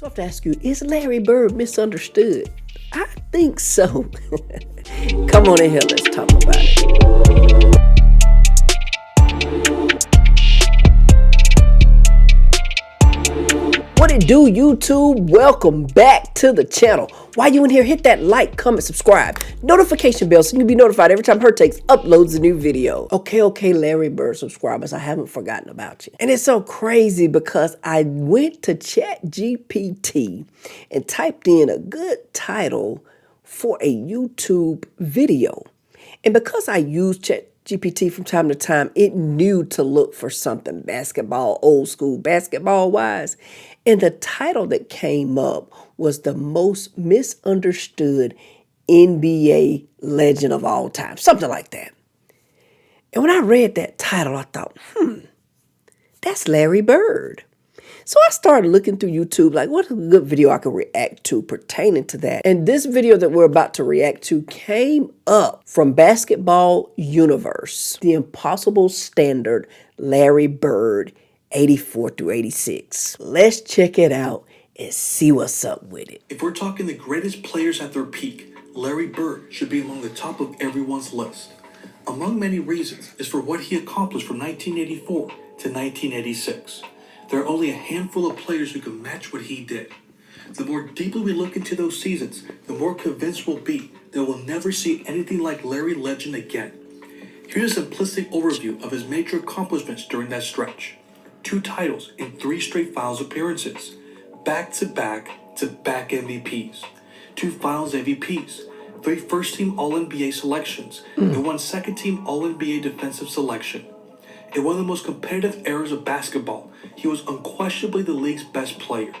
So I have to ask you, is Larry Bird misunderstood? I think so. Come on in here, let's talk about it. What it do, YouTube? Welcome back to the channel. While you in here, hit that like, comment, subscribe, notification bell so you can be notified every time Hertakes uploads a new video. Okay, Larry Bird subscribers, I haven't forgotten about you. And it's so crazy because I went to ChatGPT and typed in a good title for a YouTube video. And because I use ChatGPT from time to time, it knew to look for something basketball, old school basketball wise. And the title that came up was the most misunderstood NBA legend of all time, something like that. And when I read that title, I thought, that's Larry Bird. So I started looking through YouTube, like what's a good video I could react to pertaining to that. And this video that we're about to react to came up from Basketball Universe, the impossible standard Larry Bird, 84 through 86. Let's check it out and see what's up with it. If we're talking the greatest players at their peak, Larry Bird should be among the top of everyone's list. Among many reasons is for what he accomplished from 1984 to 1986. There are only a handful of players who can match what he did. The more deeply we look into those seasons, the more convinced we'll be that we'll never see anything like Larry Legend again. Here's a simplistic overview of his major accomplishments during that stretch. 2 titles in 3 straight finals appearances, back-to-back MVPs, 2 finals MVPs, 3 first-team All-NBA selections, and 1 second-team All-NBA defensive selection. In one of the most competitive eras of basketball, he was unquestionably the league's best player.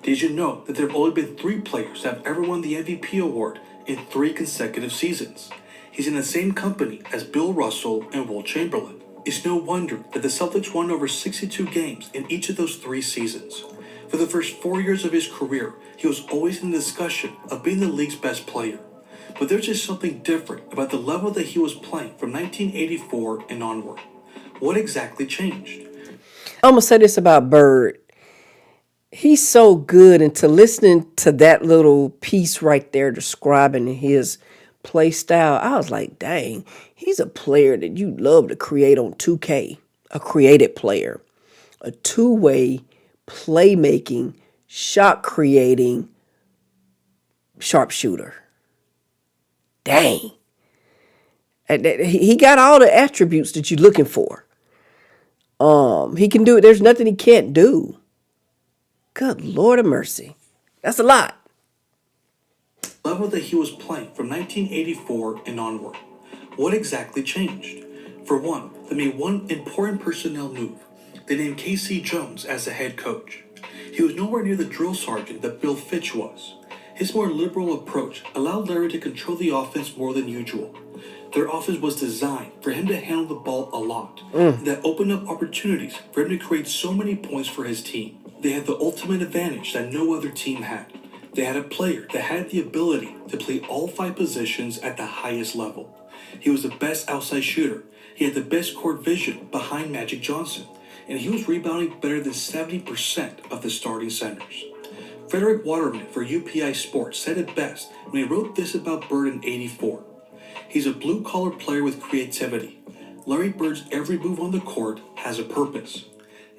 Did you know that there have only been 3 players that have ever won the MVP award in 3 consecutive seasons? He's in the same company as Bill Russell and Wilt Chamberlain. It's no wonder that the Celtics won over 62 games in each of those 3 seasons. For the first 4 years of his career, he was always in the discussion of being the league's best player. But there's just something different about the level that he was playing from 1984 and onward. What exactly changed? I'm going to say this about Bird. He's so good, and to listening to that little piece right there describing his play style, I was like, dang, he's a player that you love to create on 2K, a created player, a two-way playmaking, shot creating sharpshooter. Dang. And he got all the attributes that you're looking for. He can do it. There's nothing he can't do. Good Lord of mercy. That's a lot. Level that he was playing from 1984 and onward. What exactly changed? For one, they made one important personnel move. They named K.C. Jones as the head coach. He was nowhere near the drill sergeant that Bill Fitch was. His more liberal approach allowed Larry to control the offense more than usual. Their offense was designed for him to handle the ball a lot. That opened up opportunities for him to create so many points for his team. They had the ultimate advantage that no other team had. They had a player that had the ability to play all 5 positions at the highest level. He was the best outside shooter. He had the best court vision behind Magic Johnson. And he was rebounding better than 70% of the starting centers. Frederick Waterman for UPI Sports said it best when he wrote this about Bird in '84. He's a blue-collar player with creativity. Larry Bird's every move on the court has a purpose.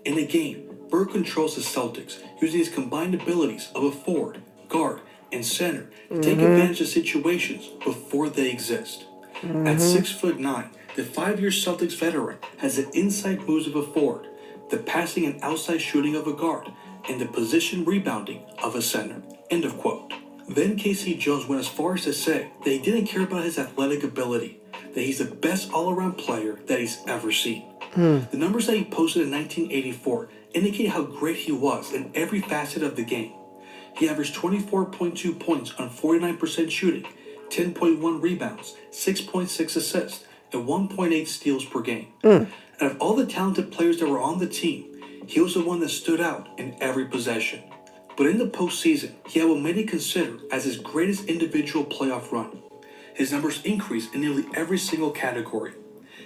In a game, Bird controls the Celtics using his combined abilities of a forward, guard, and center to take advantage of situations before they exist. At 6'9", the 5-year Celtics veteran has the inside moves of a forward, the passing and outside shooting of a guard, and the position rebounding of a center. End of quote. Then K.C. Jones went as far as to say that he didn't care about his athletic ability, that he's the best all-around player that he's ever seen. The numbers that he posted in 1984 indicate how great he was in every facet of the game. He averaged 24.2 points on 49% shooting, 10.1 rebounds, 6.6 assists, and 1.8 steals per game. Out of all the talented players that were on the team, he was the one that stood out in every possession. But in the postseason, he had what many consider as his greatest individual playoff run. His numbers increased in nearly every single category.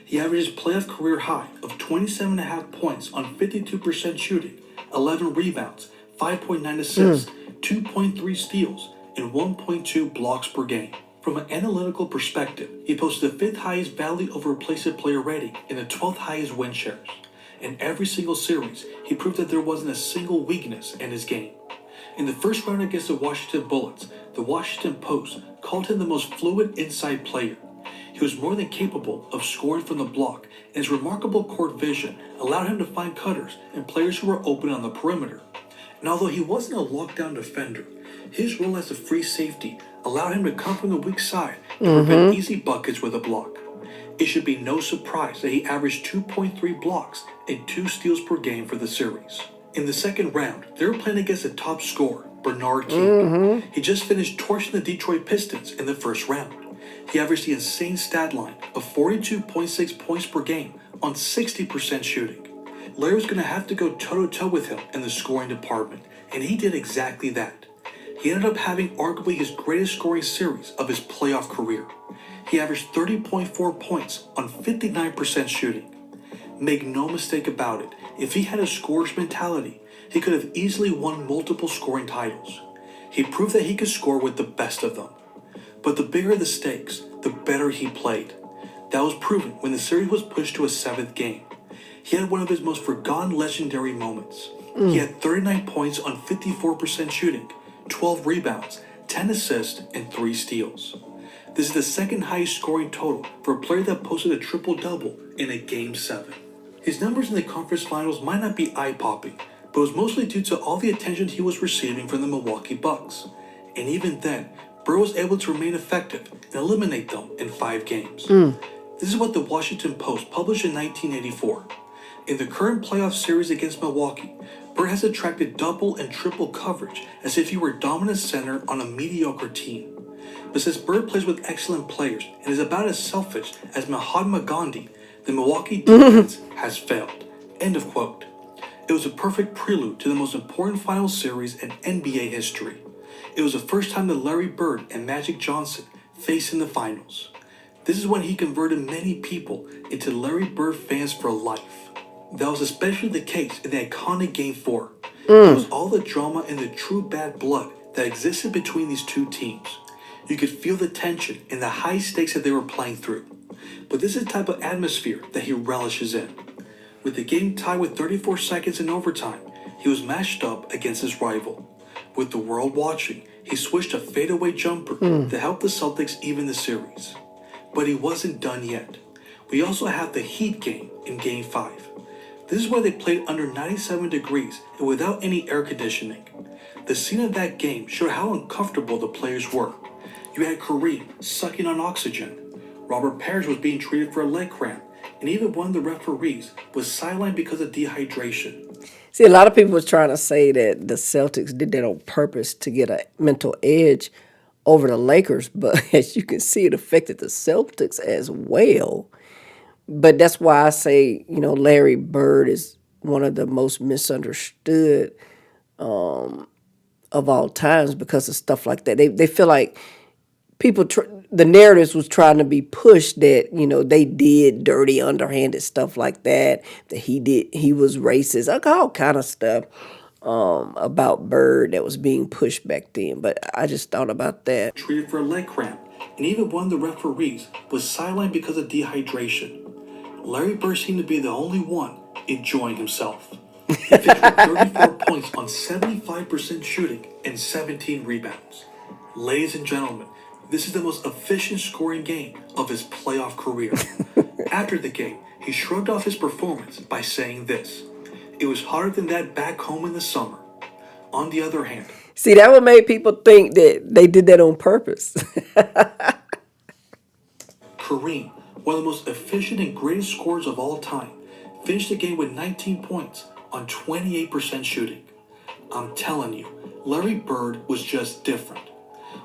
He averaged his playoff career high of 27.5 points on 52% shooting, 11 rebounds, 5.9 assists, 2.3 steals, and 1.2 blocks per game. From an analytical perspective, he posted the 5th highest value over replacement player rating and the 12th highest win shares. In every single series, he proved that there wasn't a single weakness in his game. In the first round against the Washington Bullets, the Washington Post called him the most fluid inside player. He was more than capable of scoring from the block, and his remarkable court vision allowed him to find cutters and players who were open on the perimeter. And although he wasn't a lockdown defender, his role as a free safety allowed him to come from the weak side to prevent easy buckets with a block. It should be no surprise that he averaged 2.3 blocks and 2 steals per game for the series. In the second round, they were playing against the top scorer, Bernard King. He just finished torching the Detroit Pistons in the first round. He averaged the insane stat line of 42.6 points per game on 60% shooting. Larry was going to have to go toe-to-toe with him in the scoring department, and he did exactly that. He ended up having arguably his greatest scoring series of his playoff career. He averaged 30.4 points on 59% shooting. Make no mistake about it, if he had a scorer's mentality, he could have easily won multiple scoring titles. He proved that he could score with the best of them. But the bigger the stakes, the better he played. That was proven when the series was pushed to a 7th game. He had one of his most forgotten legendary moments. He had 39 points on 54% shooting, 12 rebounds, 10 assists, and 3 steals. This is the second highest scoring total for a player that posted a triple-double in a Game 7. His numbers in the conference finals might not be eye-popping, but it was mostly due to all the attention he was receiving from the Milwaukee Bucks. And even then, Burr was able to remain effective and eliminate them in 5 games. This is what the Washington Post published in 1984. In the current playoff series against Milwaukee, Burr has attracted double and triple coverage as if he were dominant center on a mediocre team. But since Burr plays with excellent players and is about as selfish as Mahatma Gandhi, the Milwaukee defense has failed. End of quote. It was a perfect prelude to the most important final series in NBA history. It was the first time that Larry Bird and Magic Johnson faced in the finals. This is when he converted many people into Larry Bird fans for life. That was especially the case in the iconic Game 4. It was all the drama and the true bad blood that existed between these two teams. You could feel the tension and the high stakes that they were playing through. But this is the type of atmosphere that he relishes in. With the game tied with 34 seconds in overtime, he was matched up against his rival. With the world watching, he switched a fadeaway jumper to help the Celtics even the series. But he wasn't done yet. We also have the Heat game in Game 5. This is where they played under 97 degrees and without any air conditioning. The scene of that game showed how uncomfortable the players were. You had Kareem sucking on oxygen. Robert Parrish was being treated for a leg cramp, and even one of the referees was sidelined because of dehydration. See, a lot of people was trying to say that the Celtics did that on purpose to get a mental edge over the Lakers, but as you can see, it affected the Celtics as well. But that's why I say, Larry Bird is one of the most misunderstood of all times because of stuff like that. They feel like the narratives was trying to be pushed that, they did dirty, underhanded stuff like that he was racist, like all kind of stuff about Bird that was being pushed back then. But I just thought about that. Treated for a leg cramp, and even one of the referees was sidelined because of dehydration. Larry Bird seemed to be the only one enjoying himself. He finished with 34 points on 75% shooting and 17 rebounds. Ladies and gentlemen, this is the most efficient scoring game of his playoff career. After the game, he shrugged off his performance by saying this: "It was harder than that back home in the summer." On the other hand, see, that would make people think that they did that on purpose. Kareem, one of the most efficient and greatest scorers of all time, finished the game with 19 points on 28% shooting. I'm telling you, Larry Bird was just different.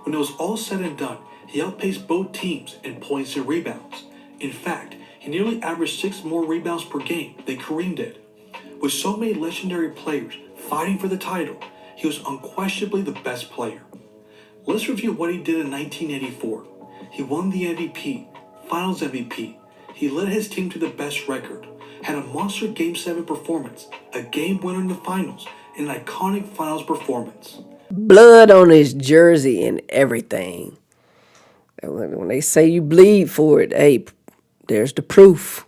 When it was all said and done, he outpaced both teams in points and rebounds. In fact, he nearly averaged 6 more rebounds per game than Kareem did. With so many legendary players fighting for the title, he was unquestionably the best player. Let's review what he did in 1984. He won the MVP, Finals MVP. He led his team to the best record, had a monster Game 7 performance, a game winner in the finals, in an iconic finals performance. Blood on his jersey and everything. When they say you bleed for it, hey, there's the proof.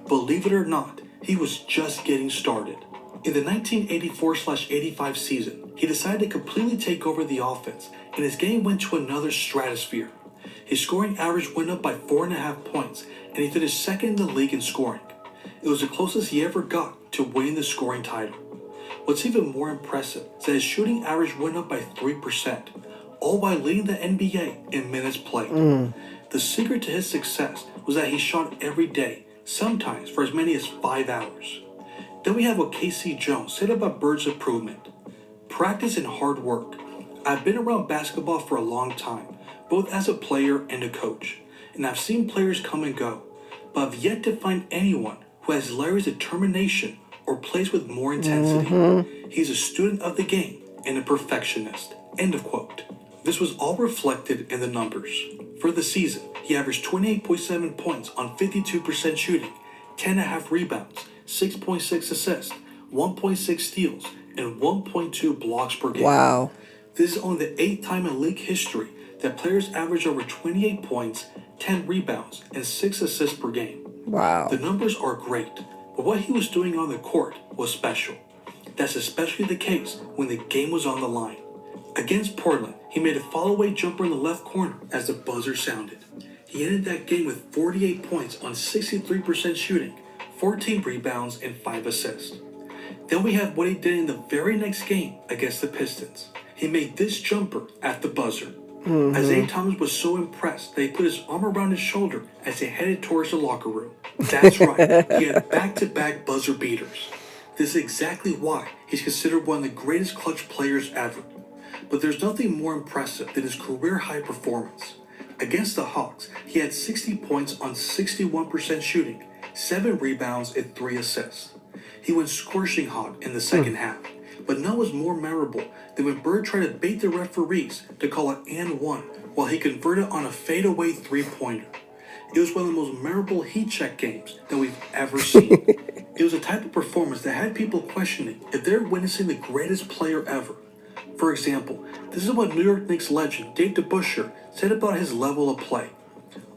Believe it or not, he was just getting started. In the 1984/85 season, he decided to completely take over the offense, and his game went to another stratosphere. His scoring average went up by 4.5 points, and he finished second in the league in scoring. It was the closest he ever got to winning the scoring title. What's even more impressive is that his shooting average went up by 3%, all while leading the NBA in minutes played. The secret to his success was that he shot every day, sometimes for as many as 5 hours. Then we have what KC Jones said about Bird's improvement. Practice and hard work. I've been around basketball for a long time, both as a player and a coach, and I've seen players come and go, but I've yet to find anyone who has Larry's determination or plays with more intensity. He's a student of the game and a perfectionist. End of quote. This was all reflected in the numbers. For the season, he averaged 28.7 points on 52% shooting, 10.5 rebounds, 6.6 assists, 1.6 steals, and 1.2 blocks per game. Wow. This is only the 8th time in league history that players average over 28 points, 10 rebounds, and 6 assists per game. Wow. The numbers are great, but what he was doing on the court was special. That's especially the case when the game was on the line. Against Portland, he made a follow-away jumper in the left corner as the buzzer sounded. He ended that game with 48 points on 63% shooting, 14 rebounds, and 5 assists. Then we have what he did in the very next game against the Pistons. He made this jumper at the buzzer. Isaiah Thomas was so impressed that he put his arm around his shoulder as they headed towards the locker room. That's right, he had back-to-back buzzer beaters. This is exactly why he's considered one of the greatest clutch players ever. But there's nothing more impressive than his career-high performance. Against the Hawks, he had 60 points on 61% shooting, 7 rebounds, and 3 assists. He went scorching hot in the second half, but none was more memorable than when Bird tried to bait the referees to call it and one while he converted on a fadeaway three-pointer. It was one of the most memorable heat check games that we've ever seen. It was a type of performance that had people questioning if they're witnessing the greatest player ever. For example, this is what New York Knicks legend Dave DeBusschere said about his level of play.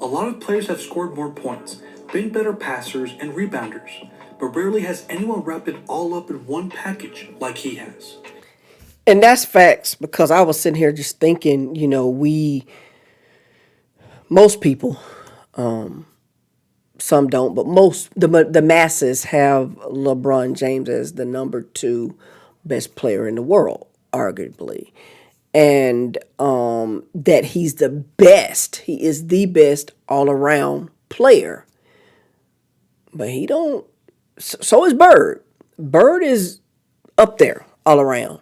A lot of players have scored more points, been better passers and rebounders, but rarely has anyone wrapped it all up in one package like he has. And that's facts, because I was sitting here just thinking, most people, some don't, but the masses have LeBron James as the number 2 best player in the world, arguably. And that he's the best. He is the best all around player. But he don't. So is Bird. Bird is up there all around.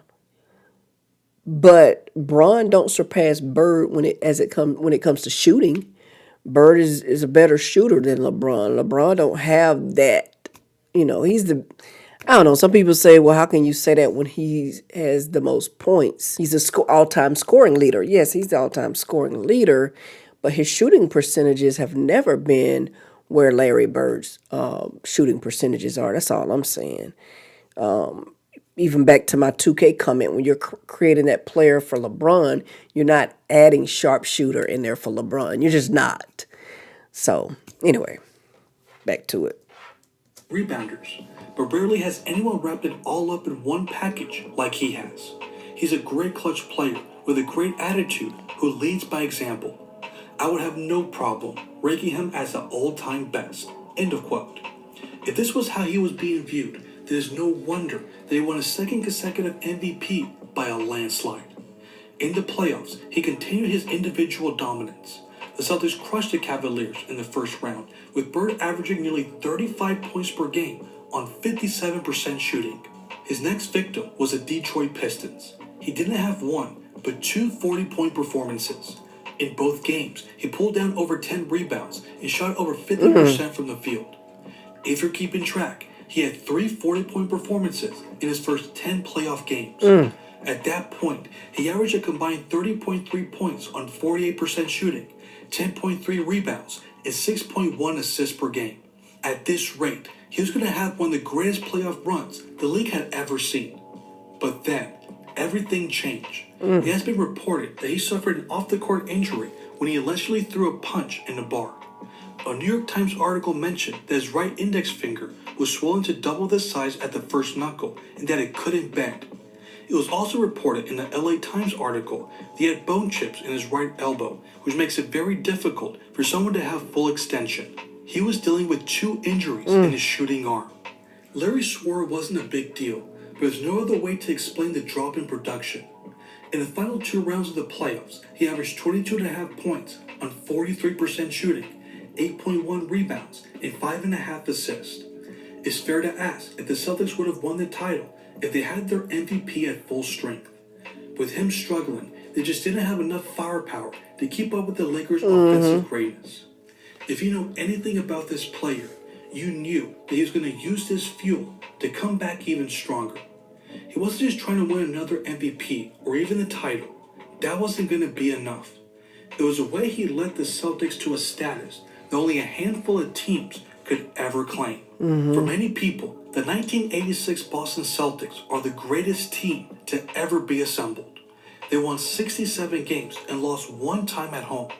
But Bron don't surpass Bird when it comes to shooting. Bird is a better shooter than LeBron. LeBron don't have that. He's the. I don't know. Some people say, well, how can you say that when he has the most points? He's a all-time scoring leader. Yes, he's the all-time scoring leader, but his shooting percentages have never been where Larry Bird's shooting percentages are. That's all I'm saying. Even back to my 2K comment, when you're creating that player for LeBron, you're not adding sharpshooter in there for LeBron. You're just not. So, anyway, back to it. Rebounders, but rarely has anyone wrapped it all up in one package like he has. He's a great clutch player with a great attitude who leads by example. I would have no problem ranking him as the all-time best. End of quote. If this was how he was being viewed, then it's no wonder that he won a second consecutive MVP by a landslide. In the playoffs, he continued his individual dominance. The Celtics crushed the Cavaliers in the first round, with Bird averaging nearly 35 points per game on 57% shooting. His next victim was the Detroit Pistons. He didn't have one, but 2 40-point performances. In both games, he pulled down over 10 rebounds and shot over 50% from the field. If you're keeping track, he had 3 40-point performances in his first 10 playoff games. At that point, he averaged a combined 30.3 points on 48% shooting, 10.3 rebounds, and 6.1 assists per game. At this rate, he was going to have one of the greatest playoff runs the league had ever seen. But then, everything changed. It has been reported that he suffered an off-the-court injury when he allegedly threw a punch in a bar. A New York Times article mentioned that his right index finger was swollen to double the size at the first knuckle and that it couldn't bend. It was also reported in the LA Times article that he had bone chips in his right elbow, which makes it very difficult for someone to have full extension. He was dealing with 2 injuries in his shooting arm. Larry swore it wasn't a big deal, but there's no other way to explain the drop in production. In the final 2 rounds of the playoffs, he averaged 22.5 points on 43% shooting, 8.1 rebounds, and 5.5 assists. It's fair to ask if the Celtics would have won the title if they had their MVP at full strength. With him struggling, they just didn't have enough firepower to keep up with the Lakers' offensive greatness. If you know anything about this player, you knew that he was going to use this fuel to come back even stronger. He wasn't just trying to win another MVP or even the title. That wasn't going to be enough. It was a way he led the Celtics to a status that only a handful of teams could ever claim. For many people, the 1986 Boston Celtics are the greatest team to ever be assembled. They won 67 games and lost 1 time at home.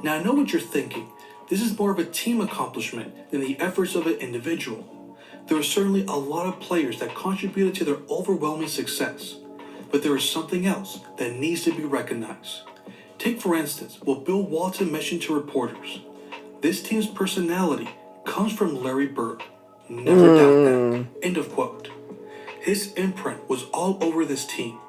Now I know what you're thinking. This is more of a team accomplishment than the efforts of an individual. There were certainly a lot of players that contributed to their overwhelming success, but there is something else that needs to be recognized. Take for instance what Bill Walton mentioned to reporters. This team's personality comes from Larry Bird. Never doubt that. End of quote. His imprint was all over this team.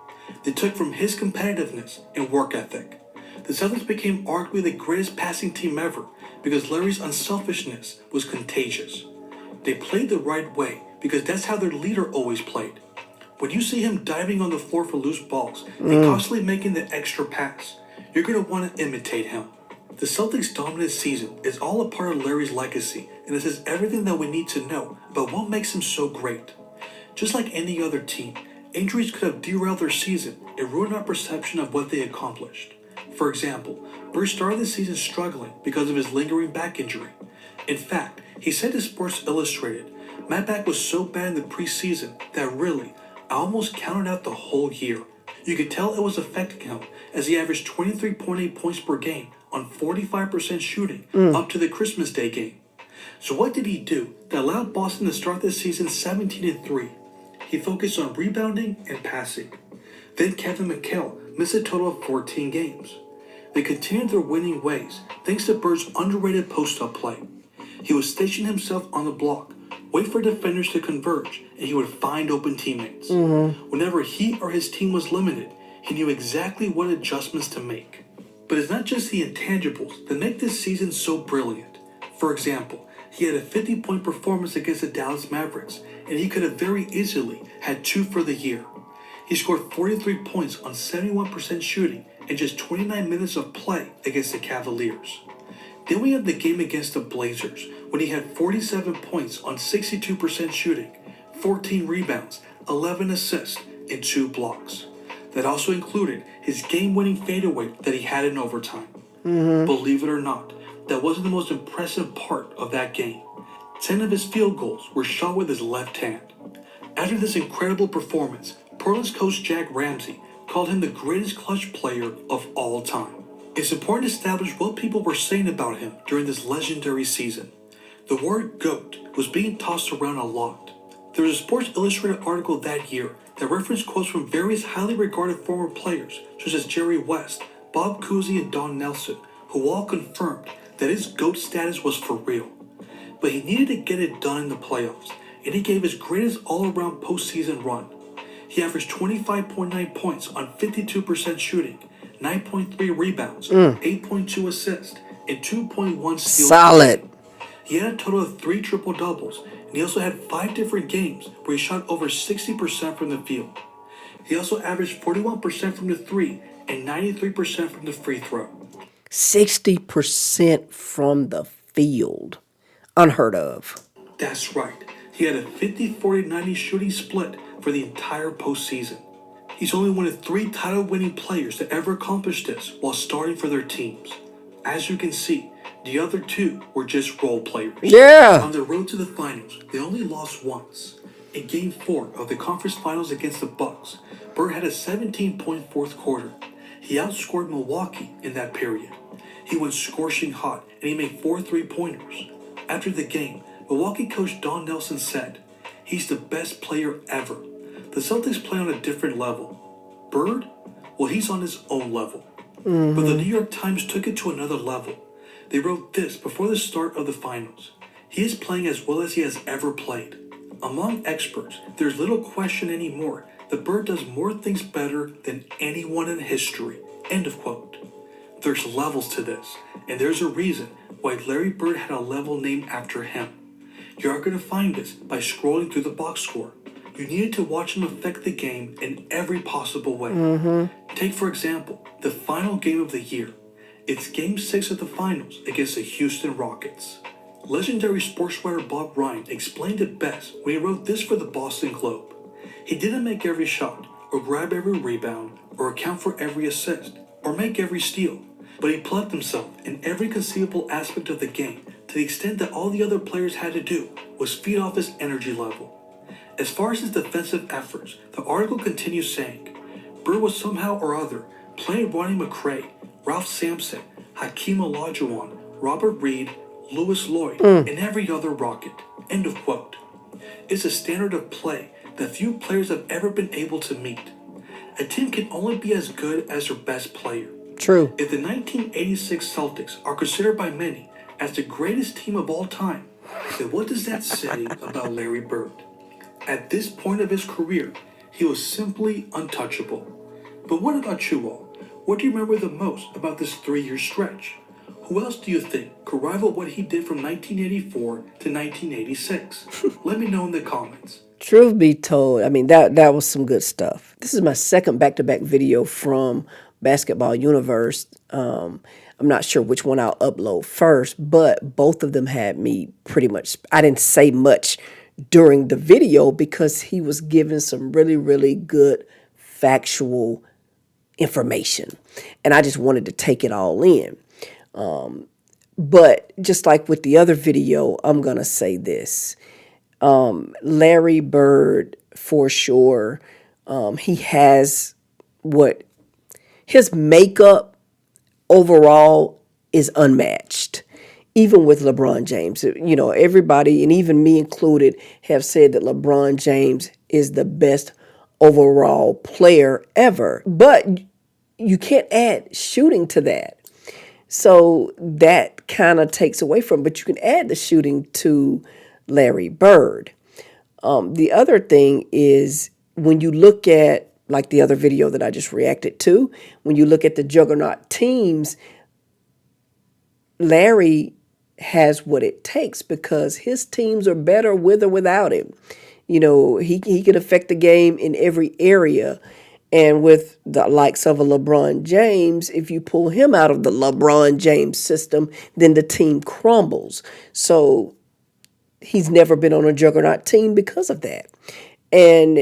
They took from his competitiveness and work ethic. The Celtics became arguably the greatest passing team ever because Larry's unselfishness was contagious. They played the right way because that's how their leader always played. When you see him diving on the floor for loose balls and constantly making the extra pass, you're going to want to imitate him. The Celtics' dominant season is all a part of Larry's legacy, and it says everything that we need to know about what makes him so great. Just like any other team, injuries could have derailed their season and ruined our perception of what they accomplished. For example, Bird started the season struggling because of his lingering back injury. In fact, he said to Sports Illustrated, "My back was so bad in the preseason that really, I almost counted out the whole year." You could tell it was affecting him as he averaged 23.8 points per game on 45% shooting up to the Christmas Day game. So what did he do that allowed Boston to start this season 17-3? He focused on rebounding and passing. Then Kevin McHale missed a total of 14 games. They continued their winning ways thanks to Bird's underrated post-up play. He would station himself on the block, wait for defenders to converge, and he would find open teammates. Whenever he or his team was limited, he knew exactly what adjustments to make. But it's not just the intangibles that make this season so brilliant. For example, he had a 50-point performance against the Dallas Mavericks, and he could have very easily had 2 for the year. He scored 43 points on 71% shooting in just 29 minutes of play against the Cavaliers. Then we have the game against the Blazers, when he had 47 points on 62% shooting, 14 rebounds, 11 assists, and 2 blocks. That also included his game-winning fadeaway that he had in overtime. Believe it or not, that wasn't the most impressive part of that game. 10 of his field goals were shot with his left hand. After this incredible performance, Portland's coach Jack Ramsey called him the greatest clutch player of all time. It's important to establish what people were saying about him during this legendary season. The word GOAT was being tossed around a lot. There was a Sports Illustrated article that year that referenced quotes from various highly regarded former players such as Jerry West, Bob Cousy, and Don Nelson, who all confirmed that his GOAT status was for real. But he needed to get it done in the playoffs, and he gave his greatest all-around postseason run. He averaged 25.9 points on 52% shooting, 9.3 rebounds, 8.2 assists, and 2.1 steals. Solid. He had a total of 3 triple-doubles, and he also had 5 different games where he shot over 60% from the field. He also averaged 41% from the 3 and 93% from the free throw. 60% from the field. Unheard of. That's right. He had a 50-40-90 shooting split for the entire postseason. He's only one of 3 title-winning players to ever accomplish this while starting for their teams. As you can see, the other 2 were just role players. Yeah. On their road to the finals, they only lost once. In Game 4 of the conference finals against the Bucks, Bird had a 17-point fourth quarter. He outscored Milwaukee in that period. He went scorching hot, and he made 4 3-pointers. After the game, Milwaukee coach Don Nelson said, "He's the best player ever. The Celtics play on a different level. Bird? Well, he's on his own level." But the New York Times took it to another level. They wrote this before the start of the finals: "He is playing as well as he has ever played." Among experts, there's little question anymore that Bird does more things better than anyone in history. End of quote. There's levels to this, and there's a reason why Larry Bird had a level named after him. You are going to find this by scrolling through the box score. You needed to watch him affect the game in every possible way. Take, for example, the final game of the year. It's Game 6 of the finals against the Houston Rockets. Legendary sports writer Bob Ryan explained it best when he wrote this for the Boston Globe. He didn't make every shot, or grab every rebound, or account for every assist, or make every steal, but he plugged himself in every conceivable aspect of the game to the extent that all the other players had to do was feed off his energy level. As far as his defensive efforts, the article continues saying, Bird was somehow or other playing Ronnie McRae, Ralph Sampson, Hakeem Olajuwon, Robert Reed, Lewis Lloyd, and every other Rocket. End of quote. It's a standard of play that few players have ever been able to meet. A team can only be as good as their best player. True. If the 1986 Celtics are considered by many as the greatest team of all time, then what does that say about Larry Bird? At this point of his career, he was simply untouchable. But what about you all? What do you remember the most about this 3-year stretch? Who else do you think could rival what he did from 1984 to 1986? Let me know in the comments. Truth be told, I mean, that was some good stuff. This is my second back-to-back video from Basketball Universe. I'm not sure which one I'll upload first, but both of them had me pretty much, I didn't say much during the video because he was giving some really, really good factual information. And I just wanted to take it all in. But just like with the other video, I'm going to say this. Larry Bird, for sure, he has what his makeup overall is unmatched. Even with LeBron James, you know, everybody, and even me included, have said that LeBron James is the best overall player ever. But you can't add shooting to that. So that kind of takes away from, but you can add the shooting to Larry Bird. The other thing is when you look at, like the other video that I just reacted to, when you look at the juggernaut teams, Larry has what it takes because his teams are better with or without him. You know, he can affect the game in every area. And with the likes of a LeBron James, if you pull him out of the LeBron James system, then the team crumbles. So he's never been on a juggernaut team because of that. And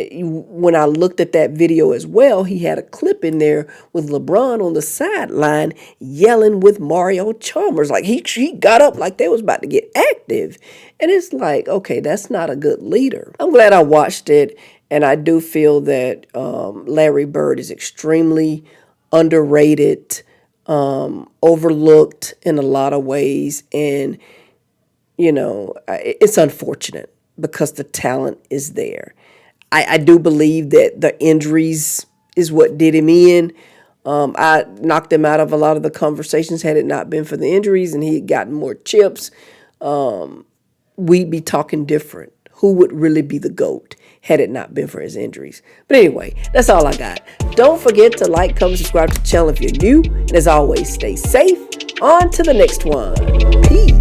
when I looked at that video as well, he had a clip in there with LeBron on the sideline yelling with Mario Chalmers. Like he got up like they was about to get active. And it's like, okay, that's not a good leader. I'm glad I watched it. And I do feel that Larry Bird is extremely underrated, overlooked in a lot of ways. And, you know, it's unfortunate because the talent is there. I do believe that the injuries is what did him in. I knocked him out of a lot of the conversations had it not been for the injuries and he had gotten more chips. We'd be talking different. Who would really be the GOAT had it not been for his injuries? But anyway, that's all I got. Don't forget to like, comment, subscribe to the channel if you're new. And as always, stay safe. On to the next one. Peace.